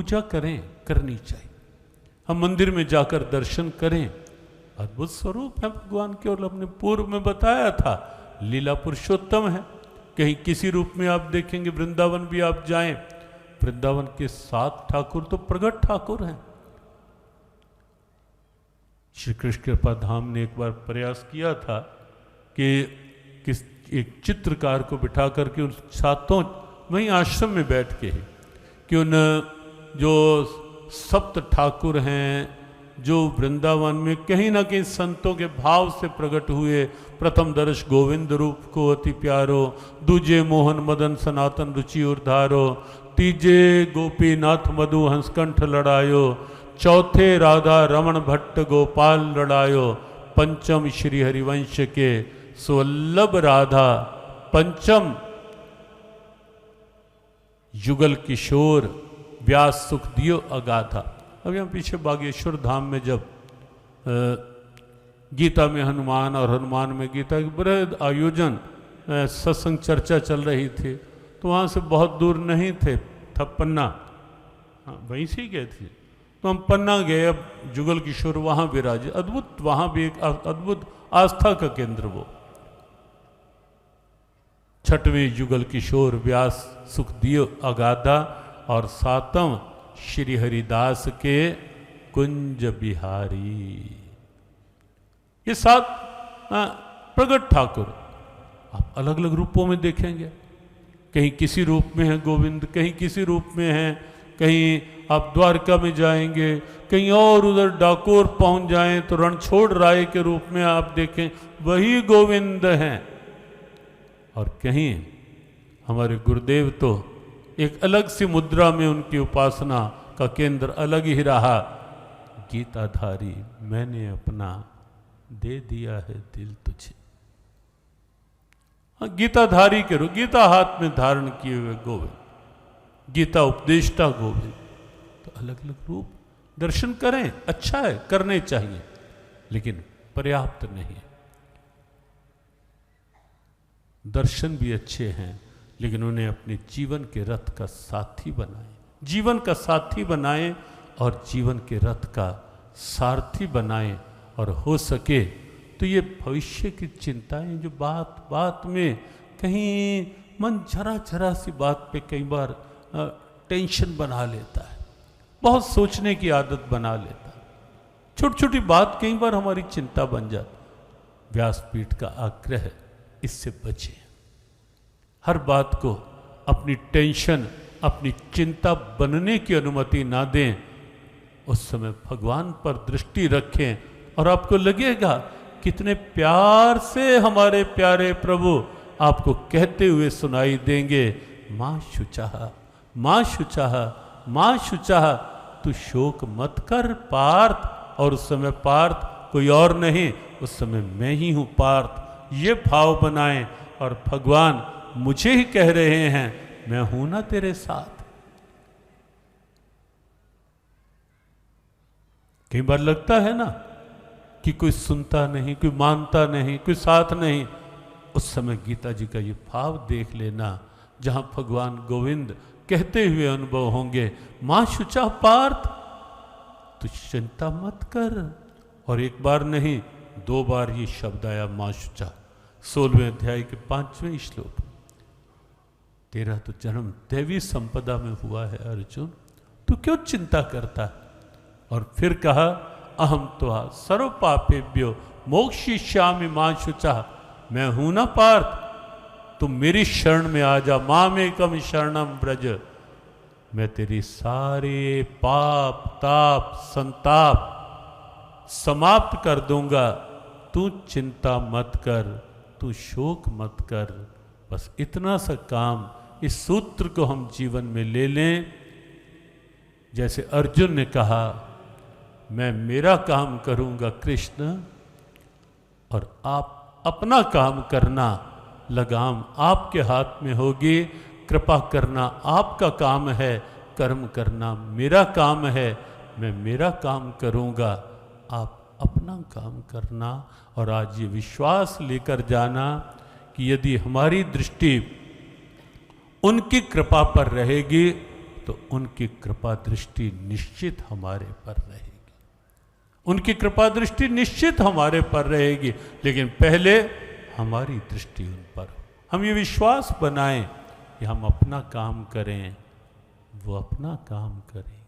पूजा करें, करनी चाहिए। हम मंदिर में जाकर दर्शन करें, अद्भुत स्वरूप है भगवान के। और हमने पूर्व में बताया था, लीला पुरुषोत्तम है। कहीं किसी रूप में आप देखेंगे, वृंदावन भी आप जाएं, वृंदावन के 7 ठाकुर तो प्रगट ठाकुर हैं। श्री कृष्ण कृपा धाम ने एक बार प्रयास किया था कि किस एक चित्रकार को बिठा करके उन 7 वहीं आश्रम में बैठ के ही कि उन जो 7 ठाकुर हैं जो वृंदावन में कहीं ना कहीं संतों के भाव से प्रकट हुए। प्रथम दर्श गोविंद रूप को अति प्यारो, दूजे मोहन मदन सनातन रुचि उर्धारो, तीजे गोपीनाथ मधु हंसकंठ लड़ायो, चौथे राधा रमण भट्ट गोपाल लड़ायो, पंचम श्री हरिवंश के सुवल्लभ राधा, पंचम युगल किशोर व्यास सुख दियो अगाथा। अभी हम पीछे बागेश्वर धाम में जब गीता में हनुमान और हनुमान में गीता के बृहद आयोजन सत्संग चर्चा चल रही थी, तो वहाँ से बहुत दूर नहीं थे, था पन्ना, वहीं से ही गए थे। तो हम पन्ना गए, अब जुगल किशोर वहाँ विराजे, अद्भुत, वहाँ भी एक अद्भुत आस्था का केंद्र वो। 6वें जुगल किशोर व्यास सुख दियो अगाधा और 7वां श्री हरिदास के कुंज बिहारी। ये 7 प्रगट ठाकुर आप अलग अलग रूपों में देखेंगे। कहीं किसी रूप में है गोविंद, कहीं किसी रूप में है, कहीं आप द्वारका में जाएंगे, कहीं और उधर डाकोर पहुंच जाएं तो रणछोड़ राय के रूप में आप देखें वही गोविंद हैं। और कहीं हमारे गुरुदेव तो एक अलग सी मुद्रा में उनकी उपासना का केंद्र अलग ही रहा। गीताधारी मैंने अपना दे दिया है दिल तुझे। गीताधारी के रूप, गीता हाथ में धारण किए हुए गोविंद, गीता उपदेष्टा गोविंद। तो अलग अलग रूप दर्शन करें, अच्छा है, करने चाहिए, लेकिन पर्याप्त नहीं है। दर्शन भी अच्छे हैं, लेकिन उन्हें अपने जीवन के रथ का साथी बनाएं, जीवन का साथी बनाएं और जीवन के रथ का सारथी बनाएं। और हो सके तो ये भविष्य की चिंताएं जो बात बात में कहीं मन जरा जरा सी बात पे कई बार टेंशन बना लेता है, बहुत सोचने की आदत बना लेता है, छोटी छोटी बात कई बार हमारी चिंता बन जाती। व्यासपीठ का आग्रह है, इससे बचें। हर बात को अपनी टेंशन, अपनी चिंता बनने की अनुमति ना दें। उस समय भगवान पर दृष्टि रखें और आपको लगेगा कितने प्यार से हमारे प्यारे प्रभु आपको कहते हुए सुनाई देंगे, माँ शुचाह, माँ शुचाह, माँ शुचाह, तू शोक मत कर पार्थ। और उस समय पार्थ कोई और नहीं, उस समय मैं ही हूँ पार्थ। ये भाव बनाएं और भगवान मुझे ही कह रहे हैं, मैं हूं ना तेरे साथ। कई बार लगता है ना कि कोई सुनता नहीं, कोई मानता नहीं, कोई साथ नहीं। उस समय गीता जी का ये भाव देख लेना, जहां भगवान गोविंद कहते हुए अनुभव होंगे, मां शुचा पार्थ, तू चिंता मत कर। और एक बार नहीं, 2 बार ये शब्द आया, मां शुचा। 16वें अध्याय के 5वें श्लोक, तेरा तो जन्म दैवी संपदा में हुआ है अर्जुन, तू क्यों चिंता करता है। और फिर कहा, अहम त्वा सर्व पापेभ्यो मोक्षयिष्यामि मां शुचा, मैं हूं ना पार्थ, तुम मेरी शरण में आ जा, मामेकम शरणम व्रज, मैं तेरी सारे पाप ताप संताप समाप्त कर दूंगा। तू चिंता मत कर, तू शोक मत कर। बस इतना सा काम, इस सूत्र को हम जीवन में ले लें। जैसे अर्जुन ने कहा, मैं मेरा काम करूंगा कृष्ण, और आप अपना काम करना, लगाम आपके हाथ में होगी। कृपा करना आपका काम है, कर्म करना मेरा काम है। मैं मेरा काम करूंगा, आप अपना काम करना। और आज ये विश्वास लेकर जाना कि यदि हमारी दृष्टि उनकी कृपा पर रहेगी तो उनकी कृपा दृष्टि निश्चित हमारे पर रहेगी। उनकी कृपा दृष्टि निश्चित हमारे पर रहेगी, लेकिन पहले हमारी दृष्टि उन पर हो। हम ये विश्वास बनाएं कि हम अपना काम करें, वो अपना काम करें।